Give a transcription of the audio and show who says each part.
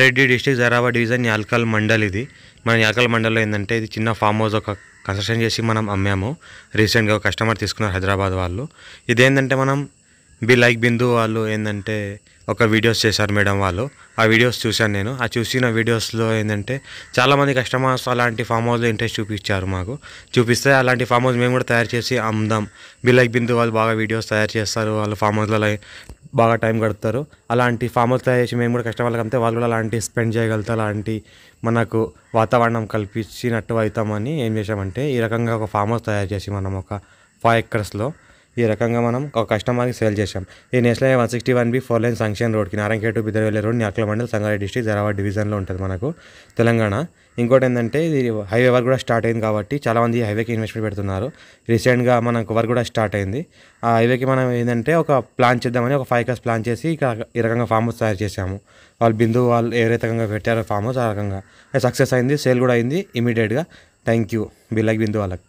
Speaker 1: Reddy district Zaheerabad division Yalkal mandal. ఇది మన యాల్కల్ మండల్లో ఏంటంటే ఇది చిన్న ఫామ్ హౌస్ ఒక కన్స్ట్రక్షన్ చేసి మనం అమ్మాము. రీసెంట్గా ఒక కస్టమర్ తీసుకున్నారు హైదరాబాద్ వాళ్ళు. ఇదేంటంటే మనం బిందు వాళ్ళు ఏంటంటే ఒక వీడియోస్ చేశారు మేడం వాళ్ళు. ఆ వీడియోస్ చూశాను నేను. ఆ చూసిన వీడియోస్లో ఏంటంటే చాలామంది కస్టమర్స్ అలాంటి ఫామ్ హౌస్లో ఇంట్రెస్ట్ చూపించారు మాకు. చూపిస్తే అలాంటి ఫామ్ హౌస్ మేము కూడా తయారు చేసి అమ్ముదాం. బిందు వాళ్ళు బాగా వీడియోస్ తయారు చేస్తారు, వాళ్ళు ఫామ్ హౌస్లో బాగా టైం గడుపుతారు. అలాంటి ఫామ్ హౌస్ తయారు చేసి మేము కూడా కస్టమర్లకు అమ్మితే వాళ్ళు కూడా అలాంటి స్పెండ్ చేయగలుగుతారు, అలాంటి మనకు వాతావరణం కల్పించినట్టు అవుతామని ఏం చేసామంటే ఈ రకంగా ఒక ఫామ్ హౌస్ తయారు చేసి మనం ఒక 5 acresలో ఈ రకంగా మనం ఒక కస్టమర్కి సేల్ చేసాం. ఈ నేషనల్ 161B 4 lane సంక్షన్ రోడ్కి నారాయణఖేడ్ బిదరవెల్లి రోడ్, యాల్కల్ మండల్, సంగారెడ్డి డిస్ట్రిక్ట్, జరాబాద్ డివిజన్లో ఉంటుంది మనకు తెలంగాణ. ఇంకోటి ఏంటంటే ఇది హైవే వర్క్ కూడా స్టార్ట్ అయింది కాబట్టి చాలామంది హైవేకి ఇన్వెస్ట్మెంట్ పెడుతున్నారు. రీసెంట్గా మనకు వర్క్ కూడా స్టార్ట్ అయింది. ఆ హైవేకి మనం ఏంటంటే ఒక ప్లాన్ చేద్దామని ఒక 5 acres ప్లాన్ చేసి ఈ రకంగా ఫామ్ హౌస్ తయారు చేసాము. వాళ్ళు ఏ రకంగా పెట్టారో ఫామ్ హౌస్ ఆ రకంగా సక్సెస్ అయింది, సేల్ కూడా అయింది ఇమీడియట్గా. థ్యాంక్ యూ బిందు వాళ్ళకి.